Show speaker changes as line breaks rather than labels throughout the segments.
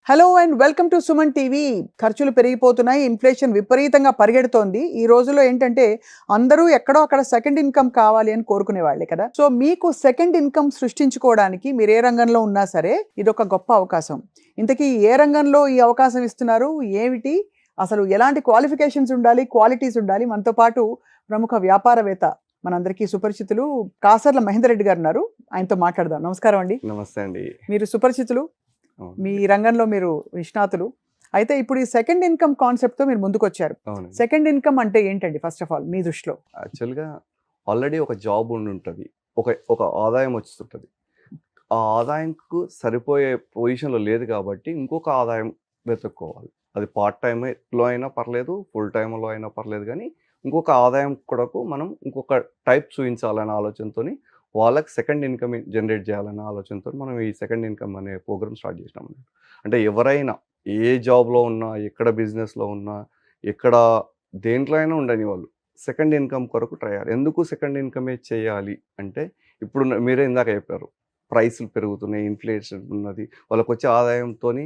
Hello and welcome to Suman TV. ఖర్చులు పెరిగిపోతున్నాయి, inflation విపరీతంగా పరిగెడుతోంది. ఈ రోజుల్లో ఏంటంటే అందరూ ఎక్కడో అక్కడ సెకండ్ ఇన్కమ్ కావాలి అని కోరుకునే వాళ్ళే కదా. సో మీకు సెకండ్ ఇన్కమ్ సృష్టించుకోవడానికి మీరు ఏ రంగంలో ఉన్నా సరే ఇది ఒక గొప్ప అవకాశం. ఇంతకీ ఏ రంగంలో ఈ అవకాశం ఇస్తున్నారు, ఏమిటి, అసలు ఎలాంటి క్వాలిఫికేషన్స్ ఉండాలి, క్వాలిటీస్ ఉండాలి? మనతో పాటు ప్రముఖ వ్యాపారవేత్త, మనందరికీ సుపరిచితులు కాసర్ల మహేందర్ రెడ్డి గారు ఉన్నారు. ఆయనతో మాట్లాడదాం. నమస్కారం అండి.
నమస్తే అండి.
మీరు సుపరిచితులు, మీ రంగంలో మీరు నిష్ణాతులు. అయితే ఇప్పుడు ఈ సెకండ్ ఇన్కమ్ కాన్సెప్ట్తో మీరు ముందుకొచ్చారు. సెకండ్ ఇన్కమ్ అంటే ఏంటండి ఫస్ట్ ఆఫ్ ఆల్ మీ దృష్టిలో?
యాక్చువల్గా ఆల్రెడీ ఒక జాబ్ ఉంటుంది, ఒక ఒక ఆదాయం వస్తుంటుంది. ఆ ఆదాయంకు సరిపోయే పొజిషన్లో లేదు కాబట్టి ఇంకొక ఆదాయం వెతుక్కోవాలి. అది పార్ట్ టైంలో అయినా పర్లేదు, ఫుల్ టైంలో అయినా పర్లేదు, కానీ ఇంకొక ఆదాయం కొరకు మనం ఇంకొక టైప్ చూపించాలనే ఆలోచనతో వాళ్ళకి సెకండ్ ఇన్కమ్ జనరేట్ చేయాలనే ఆలోచనతో మనం ఈ సెకండ్ ఇన్కమ్ అనే ప్రోగ్రామ్ స్టార్ట్ చేసినాం. అంటే ఎవరైనా ఏ జాబ్లో ఉన్నా, ఎక్కడ బిజినెస్లో ఉన్నా, ఎక్కడ దేంట్లో అయినా ఉండని వాళ్ళు సెకండ్ ఇన్కమ్ కొరకు ట్రై చేయాలి. ఎందుకు సెకండ్ ఇన్కమే చేయాలి అంటే, ఇప్పుడు మీరే ఇందాక చెప్పారు, ప్రైసులు పెరుగుతున్నాయి, ఇన్ఫ్లేషన్ ఉన్నది, వాళ్ళకి వచ్చే ఆదాయంతో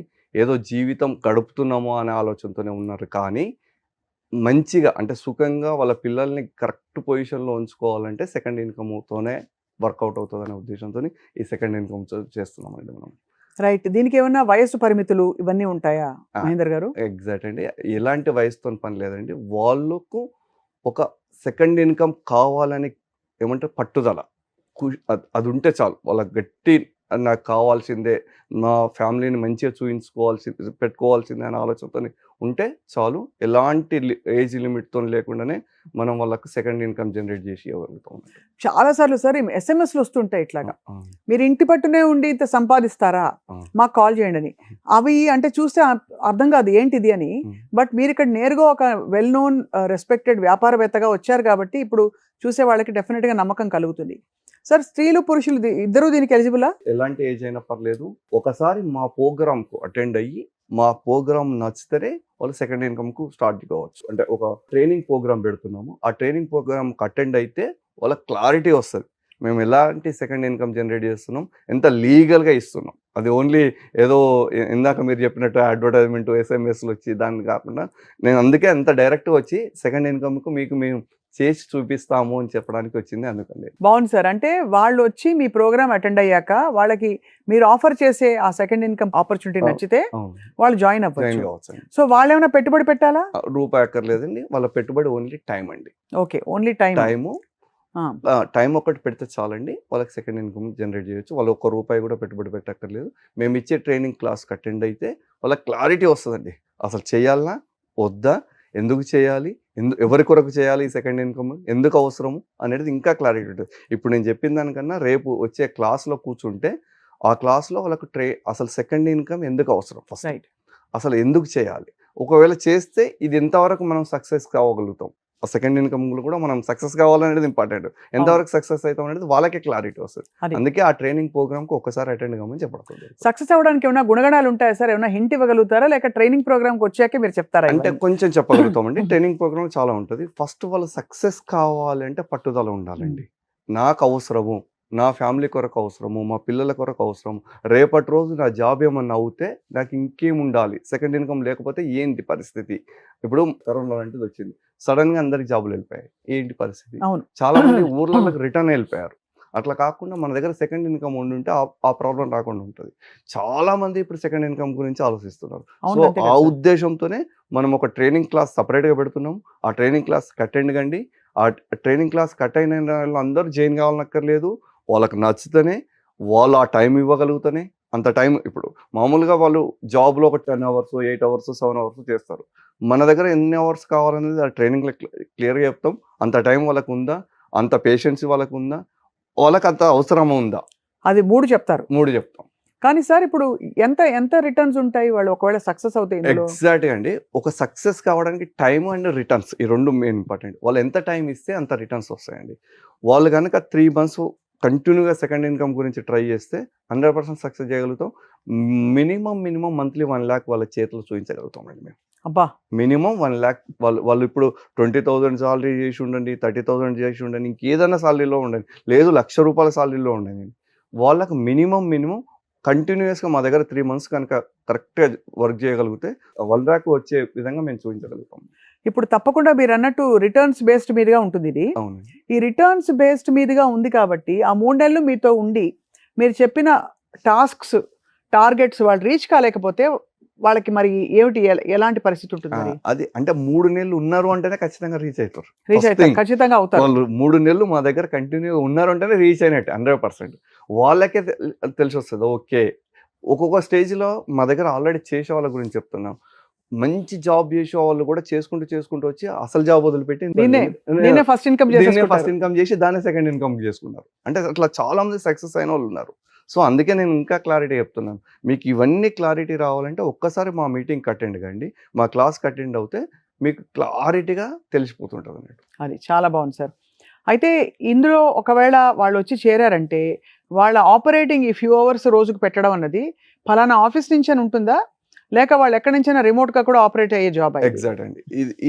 ఏదో జీవితం గడుపుతున్నామో అనే ఆలోచనతోనే ఉన్నారు. కానీ మంచిగా అంటే సుఖంగా వాళ్ళ పిల్లల్ని కరెక్ట్ పొజిషన్లో ఉంచుకోవాలంటే సెకండ్ ఇన్కమ్తోనే వర్కౌట్ అవుతుందనే ఉద్దేశంతో ఈ సెకండ్ ఇన్కమ్ చేస్తున్నామండి మనం.
రైట్. దీనికి ఏమన్నా వయస్సు పరిమితులు ఇవన్నీ ఉంటాయా మహేందర్ గారు?
ఎగ్జాక్ట్ అండి. ఎలాంటి వయసుతో పని లేదండి. వాళ్ళకు ఒక సెకండ్ ఇన్కమ్ కావాలని ఏమంటే పట్టుదల, అది ఉంటే చాలు. వాళ్ళకి గట్టి నాకు కావాల్సిందే, నా ఫ్యామిలీని మంచిగా పెట్టుకోవాల్సిందే అనే ఆలోచనతో ఉంటే చాలు. ఎలాంటి ఏజ్ లిమిట్తో లేకుండానే మనం వాళ్ళకి సెకండ్ ఇన్కమ్ జనరేట్ చేసి ఇవ్వగలుగుతాం.
చాలాసార్లు సార్ ఎస్ఎంఎస్లు వస్తుంటాయి ఇట్లాగా, మీరు ఇంటి పట్టునే ఉండి ఇంత సంపాదిస్తారా, మాకు కాల్ చేయండి అని. అవి అంటే చూస్తే అర్థం కాదు ఏంటిది అని. బట్ మీరు ఇక్కడ నేరుగా ఒక వెల్ నోన్ రెస్పెక్టెడ్ వ్యాపారవేత్తగా వచ్చారు కాబట్టి ఇప్పుడు చూసే వాళ్ళకి డెఫినెట్గా నమ్మకం కలుగుతుంది. సార్, స్త్రీలు పురుషులు ఇద్దరు దీనికి ఎలిజిబులా?
ఎలాంటి ఏజ్ అయినా పర్లేదు. ఒకసారి మా ప్రోగ్రామ్కు అటెండ్ అయ్యి మా ప్రోగ్రామ్ నచ్చితేనే వాళ్ళు సెకండ్ ఇన్కమ్కు స్టార్ట్ కావచ్చు. అంటే ఒక ట్రైనింగ్ ప్రోగ్రామ్ పెడుతున్నాము, ఆ ట్రైనింగ్ ప్రోగ్రామ్కి అటెండ్ అయితే వాళ్ళకి క్లారిటీ వస్తుంది. మేము ఎలాంటి సెకండ్ ఇన్కమ్ జనరేట్ చేస్తున్నాం, ఎంత లీగల్గా ఇస్తున్నాం. అది ఓన్లీ ఏదో ఇందాక మీరు చెప్పినట్టు అడ్వర్టైజ్మెంట్ ఎస్ఎంఎస్లు వచ్చి దాన్ని కాకుండా, నేను అందుకే అంత డైరెక్ట్గా వచ్చి సెకండ్ ఇన్కమ్కు మీకు మేము చేసి చూపిస్తాము అని చెప్పడానికి వచ్చింది. అందుకని
బాగుంది సార్. అంటే వాళ్ళు వచ్చి మీ ప్రోగ్రామ్ అటెండ్ అయ్యాక వాళ్ళకి మీరు ఆఫర్ చేసే ఆ సెకండ్ ఇన్కమ్ ఆపర్చునిటీ నచ్చితే వాళ్ళు జాయిన్ అవ్వచ్చు. సో వాళ్ళు ఏమైనా పెట్టుబడి పెట్టాలా?
రూపాయి అక్కర్లేదండి. వాళ్ళ పెట్టుబడి ఓన్లీ టైం అండి.
ఓకే, ఓన్లీ
టైం ఒకటి పెడితే చాలండి, వాళ్ళకి సెకండ్ ఇన్కమ్ జనరేట్ చేయొచ్చు. వాళ్ళు ఒక్క రూపాయి కూడా పెట్టుబడి పెట్టక్కర్లేదు. మేము ఇచ్చే ట్రైనింగ్ క్లాస్కి అటెండ్ అయితే వాళ్ళకి క్లారిటీ వస్తుందండి. అసలు చేయాలనా వద్దా, ఎందుకు చేయాలి, ఎవరి కొరకు చేయాలి, ఈ సెకండ్ ఇన్కమ్ ఎందుకు అవసరము అనేది ఇంకా క్లారిటీ ఉంటుంది. ఇప్పుడు నేను చెప్పిన దానికన్నా రేపు వచ్చే క్లాస్లో కూర్చుంటే ఆ క్లాస్లో వాళ్ళకు అసలు సెకండ్ ఇన్కమ్ ఎందుకు అవసరం, ఫస్ట్ అసలు ఎందుకు చేయాలి, ఒకవేళ చేస్తే ఇది ఎంతవరకు మనం సక్సెస్ కావగలుగుతాం, ఆ సెకండ్ ఇన్కమ్ కూడా మనం సక్సెస్ కావాలనేది ఇంపార్టెంట్. ఎంతవరకు సక్సెస్ అవుతాం అనేది వాళ్ళకే క్లారిటీ వస్తుంది. అందుకే ఆ ట్రైనింగ్ ప్రోగ్రామ్కి ఒక్కసారి అటెండ్ కామని చెప్పడం.
సక్సెస్ అవ్వడానికి ఏమైనా గుణగణాలు ఉంటాయా సార్? ఏమైనా హింట్ ఇవ్వగలుగుతారా, లేక ట్రైనింగ్ ప్రోగ్రామ్కి వచ్చాకే మీరు చెప్తారా?
అంటే కొంచెం చెప్పగలుగుతామండి. ట్రైనింగ్ ప్రోగ్రామ్ చాలా ఉంటుంది. ఫస్ట్ వాళ్ళు సక్సెస్ కావాలంటే పట్టుదల ఉండాలండి. నాకు అవసరము, నా ఫ్యామిలీ కొరకు అవసరము, మా పిల్లల కొరకు అవసరం, రేపటి రోజు నా జాబ్ ఏమన్నా అవుతే నాకు ఇంకేం ఉండాలి, సెకండ్ ఇన్కమ్ లేకపోతే ఏంటి పరిస్థితి. ఇప్పుడు కరోనా లాంటిది వచ్చింది, సడన్గా అందరికి జాబులు వెళ్ళిపోయాయి, ఏంటి పరిస్థితి? చాలా మంది ఊర్లకు రిటర్న్ వెళ్ళిపోయారు. అట్లా కాకుండా మన దగ్గర సెకండ్ ఇన్కమ్ ఉంటే ఆ ప్రాబ్లం రాకుండా ఉంటుంది. చాలా మంది ఇప్పుడు సెకండ్ ఇన్కమ్ గురించి ఆలోచిస్తున్నారు. సో ఆ ఉద్దేశంతోనే మనం ఒక ట్రైనింగ్ క్లాస్ సపరేట్గా పెడుతున్నాం. ఆ ట్రైనింగ్ క్లాస్ అటెండ్ కండి. ఆ ట్రైనింగ్ క్లాస్ అయిన వాళ్ళు అందరూ జాయిన్ కావాలనక్కర్లేదు. వాళ్ళకి నచ్చితేనే, వాళ్ళు ఆ టైం ఇవ్వగలుగుతానే. అంత టైం ఇప్పుడు మామూలుగా వాళ్ళు జాబ్లో ఒక 10 అవర్స్, 8 అవర్స్, 7 అవర్స్ చేస్తారు. మన దగ్గర ఎన్ని అవర్స్ కావాలనేది ఆ ట్రైనింగ్లో క్లియర్గా చెప్తాం. అంత టైం వాళ్ళకు ఉందా, అంత పేషెన్స్ వాళ్ళకు ఉందా, వాళ్ళకి అంత అవసరం ఉందా,
అది 3 చెప్తారు.
3 చెప్తాం.
కానీ సార్ ఇప్పుడు ఎంత ఎంత రిటర్న్స్ ఉంటాయి వాళ్ళు ఒకవేళ సక్సెస్ అవుతాయి?
ఎగ్జాక్ట్గా అండి. ఒక సక్సెస్ కావడానికి టైం అండ్ రిటర్న్స్, ఈ 2 మెయిన్ ఇంపార్టెంట్. వాళ్ళు ఎంత టైం ఇస్తే అంత రిటర్న్స్ వస్తాయండి. వాళ్ళు కనుక 3 months కంటిన్యూగా సెకండ్ ఇన్కమ్ గురించి ట్రై చేస్తే 100% సక్సెస్ చేయగలుగుతాం. మినిమం మంత్లీ 1 lakh వాళ్ళ చేతులు చూపించగలుగుతాం అండి మేము.
అబ్బా,
మినిమం 1 lakh. వాళ్ళు ఇప్పుడు 20,000 సాలరీ చేసి ఉండండి, 30,000 చేసి ఉండండి, ఇంకేదైనా సాలరీలో ఉండండి, లేదు 1,00,000 రూపాయల సాలరీలో ఉండండి, వాళ్ళకి మినిమం కంటిన్యూస్గా మా దగ్గర 3 months కనుక కరెక్ట్గా వర్క్ చేయగలిగితే 1 lakh వచ్చే విధంగా మేము చూపించగలుగుతాం.
ఇప్పుడు తప్పకుండా మీరు అన్నట్టు రిటర్న్స్ బేస్డ్ మీదుగా ఉంటుంది ఇది.
అవునండి.
ఈ రిటర్న్స్ బేస్డ్ మీదుగా ఉంది కాబట్టి ఆ 3 నెలలు మీతో ఉండి మీరు చెప్పిన టార్గెట్స్ వాళ్ళు రీచ్ కాలేకపోతే వాళ్ళకి మరి ఏమిటి ఎలాంటి పరిస్థితి ఉంటుంది మరి?
అది అంటే 3 నెలలు ఉన్నారు అంటేనే ఖచ్చితంగా రీచ్ అవుతారు.
రీచ్ అవుతారు, ఖచ్చితంగా అవుతారు.
వాళ్ళు 3 నెలలు మా దగ్గర కంటిన్యూ ఉన్నారు అంటేనే రీచ్ అయినట్టు 100%. వాళ్ళకే తెలిసి వస్తుంది. ఓకే, ఒక్కొక్క స్టేజ్లో మా దగ్గర ఆల్రెడీ చేసే వాళ్ళ గురించి చెప్తున్నాం. మంచి జాబ్ చేసే వాళ్ళు కూడా చేసుకుంటూ వచ్చి అసలు జాబ్ వదిలిపెట్టి
నేనే ఫస్ట్
ఇన్కమ్ చేసి దాన్ని సెకండ్ ఇన్కమ్ చేసుకున్నారు. అంటే అట్లా చాలా మంది సక్సెస్ అయిన వాళ్ళు ఉన్నారు. సో అందుకే నేను ఇంకా క్లారిటీ చెప్తున్నాను. మీకు ఇవన్నీ క్లారిటీ రావాలంటే ఒక్కసారి మా మీటింగ్ అటెండ్ కండి, మా క్లాస్కి అటెండ్ అవుతే మీకు క్లారిటీగా తెలిసిపోతుంటుంది అన్నట్టు.
అది చాలా బాగుంది సార్. అయితే ఇందులో ఒకవేళ వాళ్ళు వచ్చి చేరారంటే వాళ్ళ ఆపరేటింగ్ ఈ ఫ్యూ అవర్స్ రోజుకు పెట్టడం అన్నది ఫలానా ఆఫీస్ నుంచి అని ఉంటుందా, లేక వాళ్ళు ఎక్కడి నుంచైనా రిమోట్గా కూడా ఆపరేట్ అయ్యే జాబ్?
ఎగ్జాక్ట్ అండి.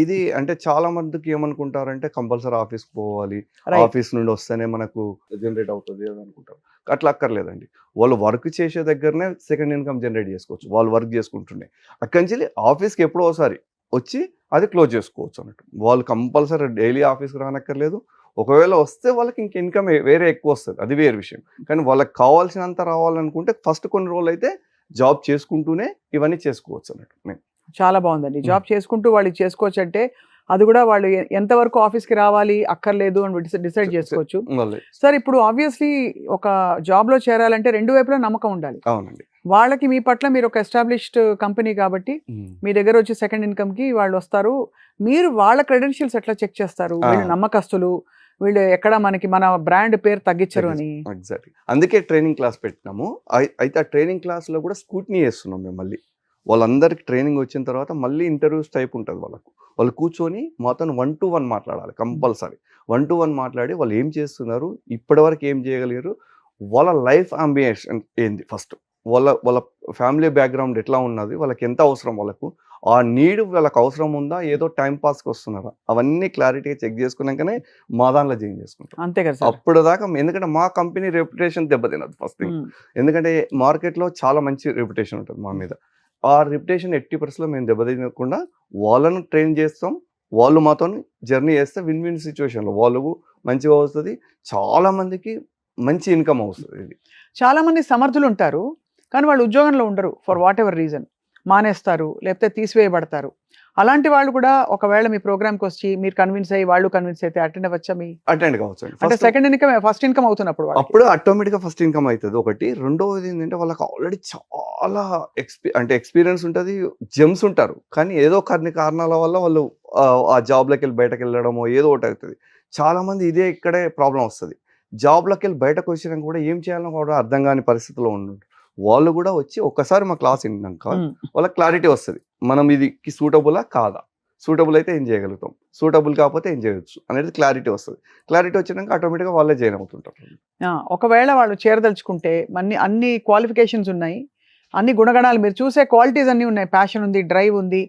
ఇది అంటే చాలా మందికి ఏమనుకుంటారంటే కంపల్సరీ ఆఫీస్కి పోవాలి, ఆఫీస్ నుండి వస్తేనే మనకు జనరేట్ అవుతుంది అని అనుకుంటారు. అట్లా అక్కర్లేదండి. వాళ్ళు వర్క్ చేసే దగ్గరనే సెకండ్ ఇన్కమ్ జనరేట్ చేసుకోవచ్చు. వాళ్ళు వర్క్ చేసుకుంటుండే అక్కడి నుంచి ఆఫీస్కి ఎప్పుడో ఒకసారి వచ్చి అది క్లోజ్ చేసుకోవచ్చు అన్నట్టు. వాళ్ళు కంపల్సరీ డైలీ ఆఫీస్కి రానక్కర్లేదు. ఒకవేళ వస్తే వాళ్ళకి ఇంక ఇన్కమ్ వేరే ఎక్కువ వస్తుంది, అది వేరే విషయం. కానీ వాళ్ళకి కావాల్సినంత రావాలనుకుంటే ఫస్ట్ కొన్ని రోజులు అయితే జాబ్ చేసుకుంటూనే ఇవన్నీ చేసుకోవచ్చు అన్నట్టు. మేము
చాలా బాగుందండి. జాబ్ చేసుకుంటూ వాళ్ళు చేసుకోవచ్చు అంటే అది కూడా వాళ్ళు ఎంతవరకు ఆఫీస్కి రావాలి అక్కర్లేదు అని డిసైడ్ చేసుకోవచ్చు. సార్ ఇప్పుడు ఆబ్వియస్లీ ఒక జాబ్లో చేరాలంటే రెండు వైపులా నమ్మకం ఉండాలి.
అవునండి.
వాళ్ళకి మీ పట్ల మీరు ఒక ఎస్టాబ్లిష్డ్ కంపెనీ కాబట్టి మీ దగ్గర వచ్చి సెకండ్ ఇన్కమ్కి వాళ్ళు వస్తారు. మీరు వాళ్ళ క్రెడెన్షియల్స్ ఎట్లా చెక్ చేస్తారు? వీళ్ళు నమ్మకస్తులు, వీళ్ళు ఎక్కడ మన బ్రాండ్ పేరు తగ్గించరు అని.
ఎగ్జాక్ట్లీ, అందుకే ట్రైనింగ్ క్లాస్ పెట్టినాము. అయితే ఆ ట్రైనింగ్ క్లాస్లో కూడా స్కూట్నీ చేస్తున్నాం మేము. మళ్ళీ వాళ్ళందరికి ట్రైనింగ్ వచ్చిన తర్వాత మళ్ళీ ఇంటర్వ్యూస్ టైప్ ఉంటుంది వాళ్ళకు. వాళ్ళు కూర్చొని మాతో 1-to-1 మాట్లాడాలి కంపల్సరీ. 1-to-1 మాట్లాడి వాళ్ళు ఏం చేస్తున్నారు, ఇప్పటివరకు ఏం చేయగలిగారు, వాళ్ళ లైఫ్ అంబిషన్ ఏంది, ఫస్ట్ వాళ్ళ ఫ్యామిలీ బ్యాక్గ్రౌండ్ ఎట్లా ఉన్నది, వాళ్ళకి ఎంత అవసరం, వాళ్ళకు ఆ నీడ్ వాళ్ళకి అవసరం ఉందా, ఏదో టైం పాస్కి వస్తున్నారా, అవన్నీ క్లారిటీగా చెక్ చేసుకున్నాకనే మా దాంట్లో జాయిన్ చేసుకుంటాం.
అంతే కదా.
అప్పుడు దాకా ఎందుకంటే మా కంపెనీ రెప్యుటేషన్ దెబ్బతినదు ఫస్ట్ థింగ్. ఎందుకంటే మార్కెట్లో చాలా మంచి రెప్యుటేషన్ ఉంటుంది మా మీద. ఆ రెప్యుటేషన్ 80% మేము దెబ్బతినకుండా వాళ్ళను ట్రైన్ చేస్తాం. వాళ్ళు మాతో జర్నీ చేస్తే విన్ విన్ సిచ్యువేషన్లో వాళ్ళు మంచిగా వస్తుంది, చాలా మందికి మంచి ఇన్కమ్ అవుతుంది. ఇది
చాలా మంది సమర్థులు ఉంటారు కానీ వాళ్ళు ఉద్యోగంలో ఉండరు, ఫర్ వాట్ ఎవర్ రీజన్ మానేస్తారు లేకపోతే తీసివేయబడతారు. అలాంటి వాళ్ళు కూడా ఒకవేళ మీ ప్రోగ్రామ్కి వచ్చి మీరు కన్విన్స్ అయ్యి వాళ్ళు కన్విన్స్ అయితే అటెండ్ అవ్వచ్చా?
అటెండ్ కావచ్చు.
అంటే సెకండ్ ఇన్కమ్ ఫస్ట్ ఇన్కమ్ అవుతున్నప్పుడు
అప్పుడు ఆటోమేటిక్గా ఫస్ట్ ఇన్కమ్ అవుతుంది ఒకటి. రెండవది ఏంటంటే వాళ్ళకి ఆల్రెడీ చాలా ఎక్స్పీరియన్స్ ఉంటుంది, జెమ్స్ ఉంటారు. కానీ ఏదో కొన్ని కారణాల వల్ల వాళ్ళు ఆ జాబ్లోకి వెళ్ళి బయటకు వెళ్ళడమో ఏదో ఒకటి అవుతుంది. చాలామంది ఇక్కడే ప్రాబ్లం వస్తుంది. జాబ్లోకి వెళ్ళి బయటకు వచ్చినాక కూడా ఏం చేయాలో కూడా అర్థం కాని పరిస్థితిలో ఉండు. వాళ్ళు కూడా వచ్చి ఒక్కసారి మా క్లాస్ విన్నాక వాళ్ళకి క్లారిటీ వస్తుంది, మనం ఇది సూటబులా కాదా, సూటబుల్ అయితే ఏం చేయగలుగుతాం, సూటబుల్ కాకపోతే ఏం చేయవచ్చు అనేది క్లారిటీ వస్తుంది. క్లారిటీ వచ్చినాక ఆటోమేటిక్గా వాళ్ళే జాయిన్ అవుతుంటారు.
ఒకవేళ వాళ్ళు చేరదలుచుకుంటే అన్ని క్వాలిఫికేషన్స్ ఉన్నాయి, అన్ని గుణగణాలు మీరు చూసే క్వాలిటీస్ అన్నీ ఉన్నాయి, ప్యాషన్ ఉంది, డ్రైవ్ ఉంది,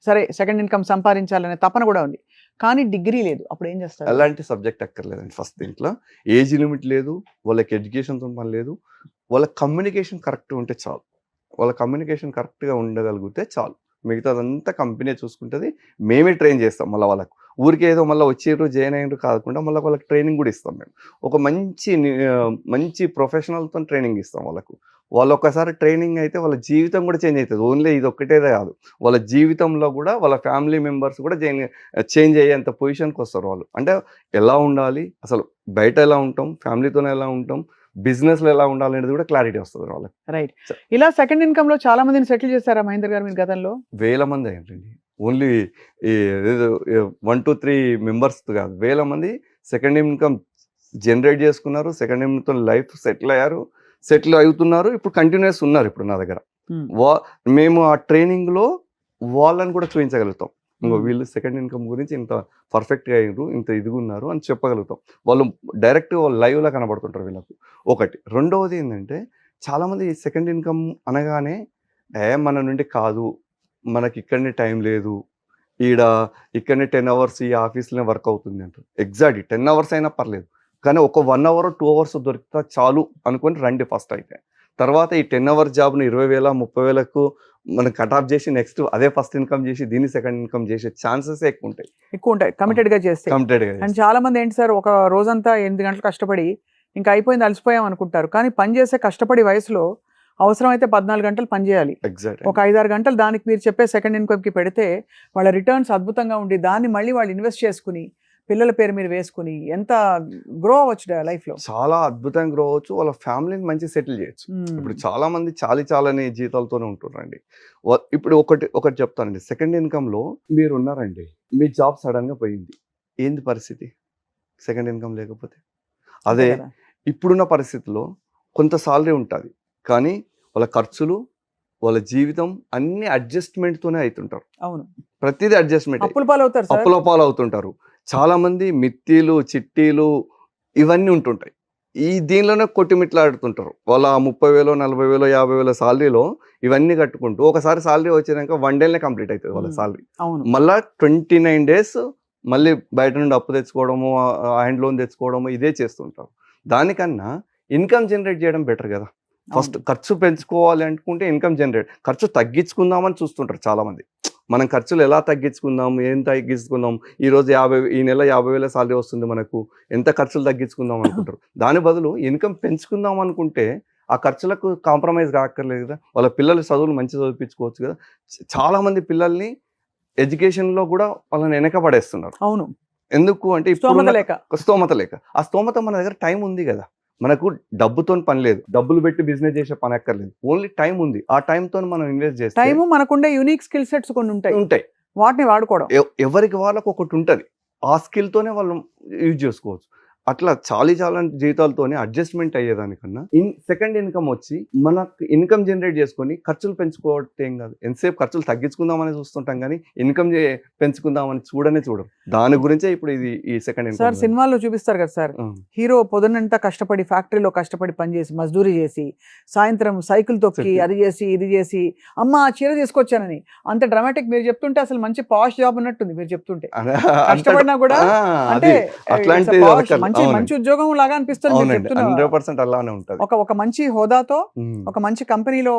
సరే సెకండ్ ఇన్కమ్ సంపాదించాలనే తపన కూడా ఉంది, కానీ డిగ్రీ లేదు, అప్పుడు ఏం చేస్తారు?
అలాంటి సబ్జెక్ట్ అక్కర్లేదండి. ఫస్ట్ దీంట్లో ఏజ్ లిమిట్ లేదు, వాళ్ళకి ఎడ్యుకేషన్తో పని లేదు, వాళ్ళ కమ్యూనికేషన్ కరెక్ట్ ఉంటే చాలు. వాళ్ళ కమ్యూనికేషన్ కరెక్ట్గా ఉండగలిగితే చాలు, మిగతాదంతా కంపెనీ చూసుకుంటుంది. మేమే ట్రైన్ చేస్తాం. మళ్ళీ వాళ్ళకు ఊరికే ఏదో మళ్ళీ వచ్చేరు జాయిన్ అయ్యారు కాకుండా మళ్ళీ వాళ్ళకి ట్రైనింగ్ కూడా ఇస్తాం. మేము ఒక మంచి ప్రొఫెషనల్తో ట్రైనింగ్ ఇస్తాం వాళ్ళకు. వాళ్ళు ఒక్కసారి ట్రైనింగ్ అయితే వాళ్ళ జీవితం కూడా చేంజ్ అవుతుంది. ఓన్లీ ఇది ఒక్కటేదే కాదు, వాళ్ళ జీవితంలో కూడా వాళ్ళ ఫ్యామిలీ మెంబర్స్ కూడా చేంజ్ అయ్యేంత పొజిషన్కి వస్తారు వాళ్ళు. అంటే ఎలా ఉండాలి, అసలు బయట ఎలా ఉంటాం, ఫ్యామిలీతోనే ఎలా ఉంటాం, బిజినెస్లో ఎలా ఉండాలి అనేది కూడా క్లారిటీ వస్తుంది వాళ్ళకి.
రైట్. ఇలా సెకండ్ ఇన్కమ్లో చాలా మందిని సెటిల్ చేశారా మహేందర్ గారు మీరు గతంలో?
వేల మంది అయ్యండి. ఓన్లీ 1 to 3 మెంబర్స్ కాదు, వేల మంది సెకండ్ ఇన్కమ్ జనరేట్ చేసుకున్నారు. సెకండ్ ఇన్కమ్తో లైఫ్ సెటిల్ అవుతున్నారు. ఇప్పుడు కంటిన్యూస్ ఉన్నారు. ఇప్పుడు నా దగ్గర మేము ఆ ట్రైనింగ్లో వాళ్ళని కూడా చూపించగలుగుతాం. ఇంకో వీళ్ళు సెకండ్ ఇన్కమ్ గురించి ఇంత పర్ఫెక్ట్గా అయ్యారు, ఇంత ఇదిగున్నారు అని చెప్పగలుగుతాం. వాళ్ళు డైరెక్ట్ లైవ్లో కనబడుతుంటారు వీళ్ళకు. ఒకటి. రెండవది ఏంటంటే చాలామంది సెకండ్ ఇన్కమ్ అనగానే మన నుండి కాదు, మనకి ఇక్కడనే టైం లేదు, ఇక్కడనే 10 hours ఈ ఆఫీస్లోనే వర్క్ అవుతుంది అంటారు. ఎగ్జాక్ట్లీ 10 hours అయినా పర్లేదు, కానీ ఒక 1 hour 2 hours దొరికితే చాలు అనుకొని రండి ఫస్ట్. అయితే తర్వాత ఈ 10 అవర్స్ జాబ్‌ని 20,000, 30,000కు మనం కట్ ఆఫ్ చేసి నెక్స్ట్ అదే ఫస్ట్ ఇన్‌కమ్ చేసి దీన్ని సెకండ్ ఇన్‌కమ్ చేసే ఛాన్సెసే ఎక్కువుంటాయి.
ఎక్కువ ఉంటాయి కమిటెడ్‌గా చేస్తే.
కమిటెడ్‌గా
అండ్ చాలా మంది ఏంటి సార్, ఒక రోజంతా 8 గంటలు కష్టపడి ఇంకా అయిపోయింది, అలసిపోయాం అనుకుంటారు. కానీ పని చేసే కష్టపడి వయసులో అవసరమైతే 14 గంటలు పని చేయాలి.
ఎగ్జాక్ట్
ఒక 5, 6 గంటలు దానికి మీరు చెప్పే సెకండ్ ఇన్కమ్‌కి పెడితే వాళ్ళ రిటర్న్స్ అద్భుతంగా ఉండి దాన్ని మళ్ళీ వాళ్ళు ఇన్వెస్ట్ చేసుకుని పిల్లల పేరు మీద వేసుకుని ఎంత గ్రో అవ్వచ్చు లైఫ్‌లో.
చాలా అద్భుతంగా గ్రో అవ్వచ్చు. వాళ్ళ ఫ్యామిలీని మంచిగా సెటిల్ చేయొచ్చు. ఇప్పుడు చాలా మంది చాలని జీతాలతోనే ఉంటున్నారండి. ఇప్పుడు ఒకటి చెప్తానండి. సెకండ్ ఇన్‌కమ్‌లో మీరున్నారండి. మీ జాబ్ సడన్‌గా పోయింది. ఏంది పరిస్థితి? సెకండ్ ఇన్‌కమ్ లేకపోతే? అదే ఇప్పుడున్న పరిస్థితిలో కొంత సాలరీ ఉంటది. కానీ వాళ్ళ ఖర్చులు, వాళ్ళ జీవితం అన్ని అడ్జస్ట్‌మెంట్‌తోనే అయితుంటారు.
అవును.
ప్రతిదీ అడ్జస్ట్‌మెంటే.
అప్పుల పాలవుతారు సార్.
అప్పుల పాలవుతుంటారు. చాలా మంది మిత్తిలు, చిట్టీలు ఇవన్నీ ఉంటుంటాయి. దీనిలోనే కొట్టుమిట్లాడుతుంటారు. వాళ్ళ 30,000, 40,000, 50,000 సాలరీలో ఇవన్నీ కట్టుకుంటూ ఒకసారి సాలరీ వచ్చినాక 1 డే‌లోనే కంప్లీట్ అయితది వాళ్ళ సాలరీ.
అవును.
మళ్ళా 29 డేస్ మళ్ళీ బయట నుండి అప్పు తెచ్చుకోవడము, హ్యాండ్ లోన్ తెచ్చుకోవడము ఇదే చేస్తుంటారు. దానికన్నా ఇన్‌కమ్ జనరేట్ చేయడం బెటర్ కదా! ఫస్ట్ ఖర్చు పెంచుకోవాలి అనుకుంటే ఇన్‌కమ్ జనరేట్, ఖర్చు తగ్గించుకుందామని చూస్తుంటారు చాలామంది. మనం ఖర్చులు ఎలా తగ్గించుకుందాం, ఏం తగ్గించుకుందాం, ఈరోజు ఈ నెల 50,000 సాలరీ వస్తుంది మనకు, ఎంత ఖర్చులు తగ్గించుకుందాం అనుకుంటారు. దాని బదులు ఇన్‌కమ్ పెంచుకుందాం అనుకుంటే ఆ ఖర్చులకు కాంప్రమైజ్ కాక్కర్లేదు కదా! వాళ్ళ పిల్లల చదువులు మంచిగా చదివించుకోవచ్చు కదా! చాలామంది పిల్లల్ని ఎడ్యుకేషన్‌లో కూడా వాళ్ళని వెనకబడేస్తున్నారు.
అవును.
ఎందుకు అంటే
స్తోమత లేక.
స్తోమత లేక. ఆ స్తోమత మన దగ్గర టైం ఉంది కదా! మనకు డబ్బుతోని పని లేదు. డబ్బులు పెట్టి బిజినెస్ చేసే పని అక్కర్లేదు. ఓన్లీ టైం ఉంది. ఆ టైంతోని మనం ఇన్వెస్ట్ చేస్తే
టైము మనకుండే యూనిక్ స్కిల్ సెట్స్ కొన్ని ఉంటాయి. వాటిని వాడుకోవడం.
ఎవరికి వాళ్ళకి ఒకటి ఉంటది. ఆ స్కిల్‌తోనే వాళ్ళు యూజ్ చేసుకోవచ్చు. అట్లా చాలా జీవితాలతోని అడ్జస్ట్‌మెంట్ అయ్యేదానికన్నా సెకండ్ ఇన్‌కమ్ వచ్చి మనకు ఇన్‌కమ్ జనరేట్ చేసుకొని ఖర్చులు పెంచుకోవడం ఏం కాదు. ఎంతసేపు ఖర్చులు తగ్గించుకుందామని చూస్తుంటాం కానీ ఇన్‌కమ్ పెంచుకుందామని చూడరు. దాని గురించే ఇప్పుడు ఈ సెకండ్ ఇన్‌కమ్.
సార్ సినిమాల్లో చూపిస్తారు కదా సార్, హీరో పొద్దునంతా కష్టపడి ఫ్యాక్టరీలో కష్టపడి పని చేసి మజ్దూరీ చేసి సాయంత్రం సైకిల్ తొక్కి అది చేసి ఇది చేసి అమ్మ చీర తీసుకొచ్చానని అంత డ్రామాటిక్ మీరు చెప్తుంటే అసలు మంచి పాష్ జాబ్ ఉన్నట్టుంది మీరు చెప్తుంటే. కష్టపడినా కూడా అంటే మంచి ఉద్యోగం లాగా అనిపిస్తుంది మీరు చెప్తున్నా.
100% అలానే ఉంటది.
ఒక మంచి హోదాతో ఒక మంచి కంపెనీలో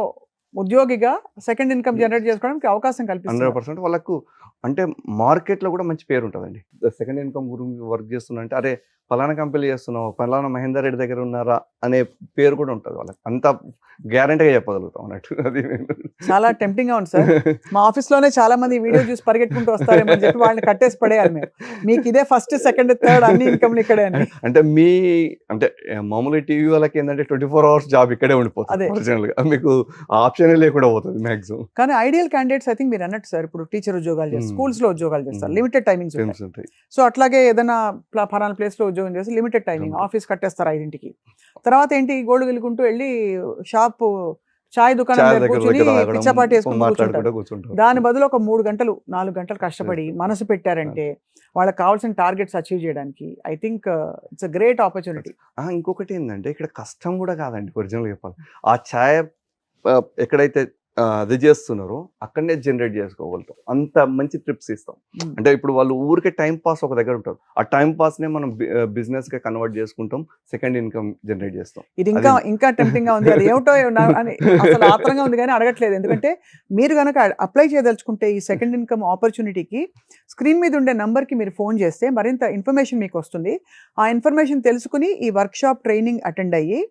ఉద్యోగిగా సెకండ్ ఇన్కమ్ జనరేట్ చేసుకోవడానికి అవకాశం కల్పిస్తుంది.
100% వాళ్ళకు అంటే మార్కెట్‌లో కూడా మంచి పేరు ఉంటదండి. సెకండ్ ఇన్కమ్ గురించి వర్క్ చేస్తున్నంటే అరే ఫలానా కంపెనీ చేస్తున్నావు, ఫలానా మహేందర్ రెడ్డి దగ్గర ఉన్నారా అనే పేరు కూడా ఉంటది వాళ్ళకి. అంత గ్యారంటీగా చెప్పగలుగుతాం అన్నట్టు. అది
చాలా టెంప్టింగ్ గా ఉంది సార్. మా ఆఫీస్ లోనే చాలా మంది వీడియో చూసి పరిగెట్టుకుంటూ వస్తారేమో అని చెప్పి వాళ్ళని కట్టేసి పడేయాలి మేము. మీకు ఇదే ఫస్ట్, సెకండ్, థర్డ్ అన్ని ఇన్కమ్లు ఇక్కడే అని.
అంటే మామూలు టీవీ వాళ్ళకి ఏంటంటే 24 అవర్స్ జాబ్ ఇక్కడే ఉండిపోతుంది. ఒరిజినల్ గా మీకు ఆప్షన్ లేకుండా పోతుంది మాక్సిమం.
కానీ ఐడియల్ క్యాండిడేట్స్ ఐ థింక్ మీరు అన్నట్టు సార్, ఇప్పుడు టీచర్ ఉద్యోగాలు చేస్తారు, స్కూల్స్ లో ఉద్యోగాలు చేస్తారు, లిమిటెడ్ టైమింగ్స్ ఉంటాయి. సో అట్లాగే ఏదైనా ఫలానా ప్లేస్ లో ఉద్యోగం చేసి లిమిటెడ్ టైమింగ్, ఆఫీస్ కట్టేస్తారు 5ంటికి. తర్వాత ఏంటి గోల్డ్ వెలుగుంటూ వెళ్ళి షాప్ చాయ్ దుకాణం దగ్గర కూర్చొని పిచ్చాపాటి వేసుకుంటూ కూర్చుంటారు. దాని బదులు ఒక 3 గంటలు 4 గంటలు కష్టపడి మనసు పెట్టారంటే వాళ్ళకి కావాల్సిన టార్గెట్స్ అచీవ్ చేయడానికి I think it's a great opportunity.
ఇంకొకటి ఏంటంటే ఇక్కడ కష్టం కూడా కాదండి ఒరిజినల్ చెప్పాలి. ఆ ఛాయ్ ఎక్కడైతే అది చేస్తున్నారో అక్కడనే జనరేట్ చేసుకోగలుగుతాం. అంత మంచి ట్రిప్స్ ఇస్తాం. అంటే ఇప్పుడు వాళ్ళు ఊరికే టైం పాస్ ఒక దగ్గర ఉంటారు. ఆ టైం పాస్ నే మనం బిజినెస్ గా కన్వర్ట్ చేసుకుంటాం, సెకండ్ ఇన్కమ్ జనరేట్ చేస్తాం.
ఇది ఇంకా టెంప్టింగ్ గా ఉంది. అది ఏమిటో అసలు ఆత్రంగా ఉంది కానీ అడగట్లేదు. ఎందుకంటే మీరు కనుక అప్లై చేయదలుచుకుంటే ఈ సెకండ్ ఇన్కమ్ ఆపర్చునిటీకి స్క్రీన్ మీద ఉండే నంబర్ కి మీరు ఫోన్ చేస్తే మరింత ఇన్ఫర్మేషన్ మీకు వస్తుంది. ఆ ఇన్ఫర్మేషన్ తెలుసుకుని ఈ వర్క్ షాప్ ట్రైనింగ్ అటెండ్ అయ్యి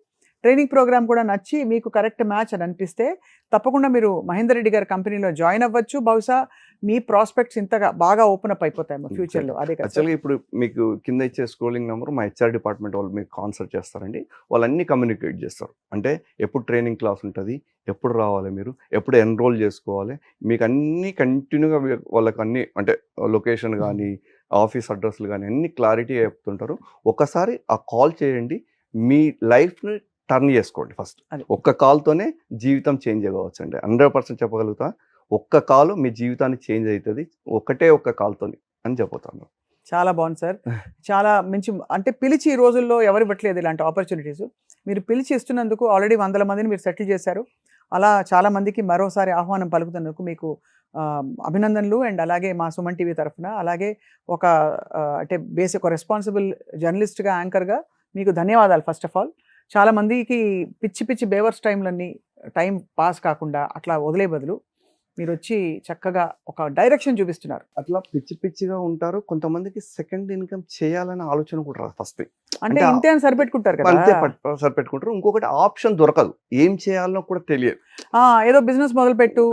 ట్రైనింగ్ ప్రోగ్రామ్ కూడా నచ్చి మీకు కరెక్ట్ మ్యాచ్ అని అనిపిస్తే తప్పకుండా మీరు మహేందర్ రెడ్డి గారి కంపెనీలో జాయిన్ అవ్వచ్చు. బహుశా మీ ప్రాస్పెక్ట్స్ ఇంతగా బాగా ఓపెన్ అప్ అయిపోతాయి ఫ్యూచర్ లో. అదే
యాక్చువల్గా ఇప్పుడు మీకు కింద ఇచ్చే స్క్రోలింగ్ నెంబర్ మా హెచ్ఆర్ డిపార్ట్మెంట్ వాళ్ళు మీకు కాన్సల్ట్ చేస్తారండి. వాళ్ళు అన్ని కమ్యూనికేట్ చేస్తారు. అంటే ఎప్పుడు ట్రైనింగ్ క్లాస్ ఉంటుంది, ఎప్పుడు రావాలి, మీరు ఎప్పుడు ఎన్రోల్ చేసుకోవాలి, మీకు అన్ని కంటిన్యూగా వాళ్ళకి అన్ని అంటే లొకేషన్ కానీ ఆఫీస్ అడ్రస్లు కానీ అన్ని క్లారిటీ చెప్తుంటారు. ఒకసారి ఆ కాల్ చేయండి, మీ లైఫ్ని టర్న్ చేసుకోండి. ఫస్ట్ ఒక్క కాల్తోనే జీవితం చేంజ్ అవ్వచ్చు అండి. 100% చెప్పగలుగుతా. ఒక్క కాల్ మీ జీవితాన్ని చేంజ్ అవుతుంది, ఒక్క కాల్తోని అని చెప్పుతాను.
చాలా బాగుంది సార్. చాలా మంచి అంటే పిలిచి ఈ రోజుల్లో ఎవరు ఇవ్వట్లేదు ఇలాంటి ఆపర్చునిటీస్. మీరు పిలిచి ఇస్తున్నందుకు ఆల్రెడీ 100 మందిని మీరు సెటిల్ చేశారు. అలా చాలా మందికి మరోసారి ఆహ్వానం పలుకుతున్నందుకు మీకు అభినందనలు. అండ్ అలాగే మా సుమన్ టీవీ తరఫున, అలాగే ఒక అంటే బేసిక్ రెస్పాన్సిబుల్ జర్నలిస్ట్గా, యాంకర్గా మీకు ధన్యవాదాలు ఫస్ట్ ఆఫ్ ఆల్. చాలా మందికి పిచ్చి పిచ్చి బేవర్స్ టైంలన్నీ టైం పాస్ కాకుండా అట్లా వదిలే బదులు మీరు వచ్చి చక్కగా ఒక డైరెక్షన్ చూపిస్తున్నారు.
అట్లా పిచ్చి పిచ్చిగా ఉంటారు. కొంతమందికి సెకండ్ ఇన్‌కమ్ చేయాలనే ఆలోచన కూడా రాదు ఫస్ట్ థింగ్.
అంటే
అంటే
ఇంతే అని సరిపెట్టుకుంటారు కదా.
అంతే సరిపెట్టుకుంటారు. ఇంకొకటి ఆప్షన్ దొరకదు. ఏం చేయాలనో కూడా తెలియదు.
ఏదో బిజినెస్ మొదలు పెట్టు,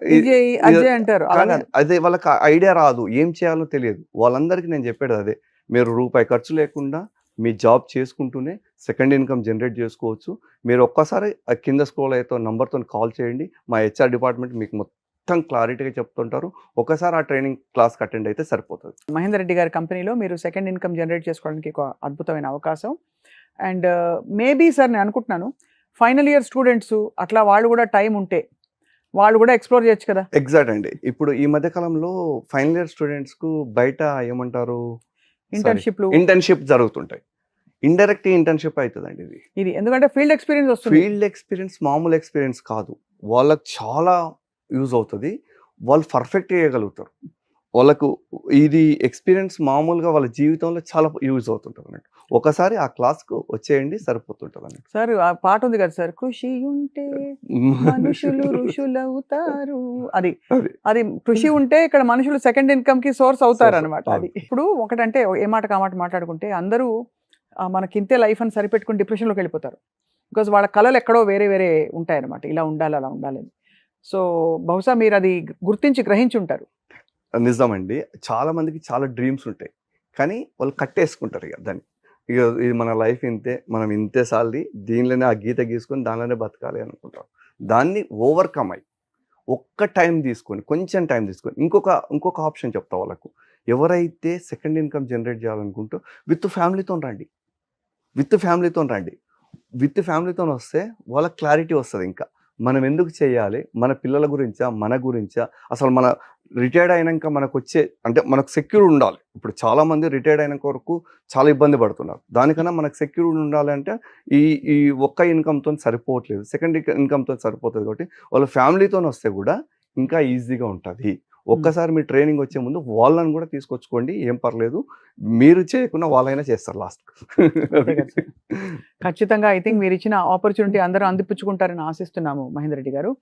ఇ
ఇది చెయ్యి, అది
ఇ
చెయ్యి అంటారు. అలా
కానీ
కాదు.
అదే వాళ్ళకి ఐడియా రాదు. ఏం చేయాలో తెలియదు. వాళ్ళందరికీ నేను చెప్పేది అదే. మీరు రూపాయి ఖర్చు లేకుండా మీ జాబ్ చేసుకుంటూనే సెకండ్ ఇన్‌కమ్ జనరేట్ చేసుకోవచ్చు. మీరు ఒక్కసారి కింద స్క్రోల్ అయ్యే నంబర్‌తోని కాల్ చేయండి. మా హెచ్ఆర్ డిపార్ట్మెంట్ మీకు మొత్తం క్లారిటీగా చెప్తుంటారు. ఒకసారి ఆ ట్రైనింగ్ క్లాస్‌కి అటెండ్ అయితే సరిపోతది.
మహేందర్ రెడ్డి గారి కంపెనీలో మీరు సెకండ్ ఇన్కమ్ జనరేట్ చేసుకోవడానికి ఒక అద్భుతమైన అవకాశం. అండ్ మేబీ సార్ నేను అనుకుంటున్నాను ఫైనల్ ఇయర్ స్టూడెంట్స్ అట్లా వాళ్ళు కూడా టైం ఉంటే వాళ్ళు కూడా ఎక్స్ప్లోర్ చేయొచ్చు కదా.
ఎగ్జాక్ట్ అండి. ఇప్పుడు ఈ మధ్య కాలంలో ఫైనల్ ఇయర్ స్టూడెంట్స్‌కు బయట ఏమంటారు? ఇంటర్న్‌షిప్ జరుగుతుంటాయి. ఇండైరెక్ట్ ఇంటర్న్‌షిప్ అయితదండి ఇది.
ఇది ఎందుకంటే ఫీల్డ్ ఎక్స్పీరియన్స్ వస్తుంది.
ఫీల్డ్ ఎక్స్‌పీరియన్స్ మామూలు ఎక్స్‌పీరియన్స్ కాదు. వాళ్ళకి చాలా యూజ్ అవుతది. వాళ్ళు పర్ఫెక్ట్ చేయగలుగుతారు. వాళ్ళకు ఇది ఎక్స్‌పీరియన్స్ మామూలుగా వాళ్ళ జీవితంలో చాలా యూజ్ అవుతుంటదన్నట్టు. ఒకసారి ఆ క్లాస్‌కు వచ్చేయండి సరిపోతుంటదన్నట్టు.
సార్ ఆ పాట ఉంది కదా సార్, కృషి ఉంటే మనుషులు ఋషులవుతారు. అది
అది.
అది కృషి ఉంటే ఇక్కడ మనుషులు సెకండ్ ఇన్కమ్ కి సోర్స్ అవుతారు అనమాట.
అవును.
అది ఇప్పుడు ఒకటంటే ఏ మాట కామాట మాట్లాడుకుంటే అందరూ మనకి ఇంతే లైఫ్ అని సరిపెట్టుకుని డిప్రెషన్లోకి వెళ్ళిపోతారు. బికాజ్ వాళ్ళ కళలు ఎక్కడో వేరే వేరే ఉంటాయన్నమాట. ఇలా ఉండాలి, అలా ఉండాలి అని. సో బహుశా మీరు అది గుర్తించి గ్రహించి ఉంటారు.
నిజమండి. చాలా మందికి చాలా డ్రీమ్స్ ఉంటాయి. కానీ వాళ్ళు కట్టేసుకుంటారు ఇగ దాన్ని. ఇగ ఇది మన లైఫ్ ఇంతే. మనం ఇంతే సాల్ది. దీనిలోనే ఆ గీత గీసుకొని దానిలోనే బతకాలి అనుకుంటారు. దాన్ని ఓవర్‌కమ్ అయ్యి ఒక్క టైం తీసుకొని, కొంచెం టైం తీసుకొని ఇంకొక ఆప్షన్ చెప్తా వాళ్ళకు. ఎవరైతే సెకండ్ ఇన్‌కమ్ జనరేట్ చేయాలనుకుంటూ విత్ ఫ్యామిలీతోని రండి. విత్ ఫ్యామిలీతోని రండి. విత్ ఫ్యామిలీతోని వస్తే వాళ్ళకి క్లారిటీ వస్తది ఇంకా. మనం ఎందుకు చేయాలి? మన పిల్లల గురించా? మన గురించా? అసలు మన రిటైర్డ్ అయినంక మనకొచ్చే అంటే మనకు సెక్యూర్డ్ ఉండాలి. ఇప్పుడు చాలామంది రిటైర్డ్ అయినంక వరకు చాలా ఇబ్బంది పడుతున్నారు. దానికన్నా మనకు సెక్యూర్డ్ ఉండాలంటే ఈ ఈ ఒక్క ఇన్‌కమ్‌తోని సరిపోవట్లేదు. సెకండ్ ఇన్‌కమ్‌తోని సరిపోతది కాబట్టి వాళ్ళ ఫ్యామిలీతోని వస్తే కూడా ఇంకా ఈజీగా ఉంటది. ఒక్కసారి మీ ట్రైనింగ్ వచ్చే ముందు వాళ్ళని కూడా తీసుకొచ్చుకోండి. ఏం పర్లేదు. మీరు చేయకున్నా వాళ్ళైనా చేస్తారు లాస్ట్‌కి.
అంతే కదా సార్. ఖచ్చితంగా ఐ థింక్ మీరు ఇచ్చిన ఆపర్చునిటీ అందరూ అందిపుచ్చుకుంటారని ఆశిస్తున్నాము మహేందర్ రెడ్డి గారు.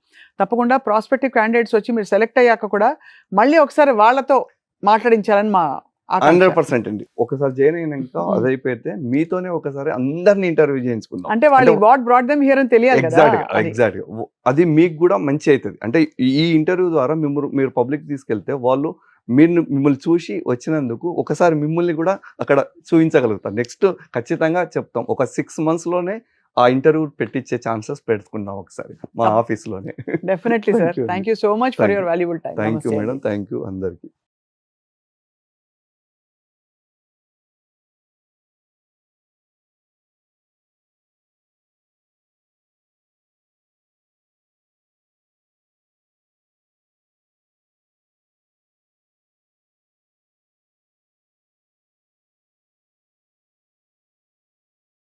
తప్పకుండా ప్రాస్పెక్టివ్ క్యాండిడేట్స్ వచ్చి మీరు సెలెక్ట్ అయ్యాక కూడా మళ్ళీ ఒకసారి వాళ్ళతో మాట్లాడించాలని మా ఆకాంక్ష.
100% అండి. ఒకసారి జాయిన్ అయినంక అదైపోతే మీతోనే ఒకసారి అందరిని ఇంటర్వ్యూ చేయించుకుందాం.
అంటే వాళ్ళు వాట్ బ్రాట్ దెమ్ హియర్ అని తెలియాలి కదా.
ఎగ్జాక్ట్‌గా. అది మీకు కూడా మంచి అయితది. అంటే ఈ ఇంటర్వ్యూ ద్వారా మీరు పబ్లిక్ తీసుకెళ్తే వాళ్ళు మిమ్మల్ని చూసి వచ్చినందుకు ఒకసారి మిమ్మల్ని కూడా అక్కడ చూయించగలుగుతారు. నెక్స్ట్ ఖచ్చితంగా చెప్తాం. ఒక 6 మంత్స్‌లోనే ఆ ఇంటర్వ్యూ పెట్టించే ఛాన్సెస్ పెట్టుకుందాం ఒకసారి మా ఆఫీస్‌లోనే.
Definitely sir. Thank you so much for your valuable time.
Thank you madam. Thank you అందరికి.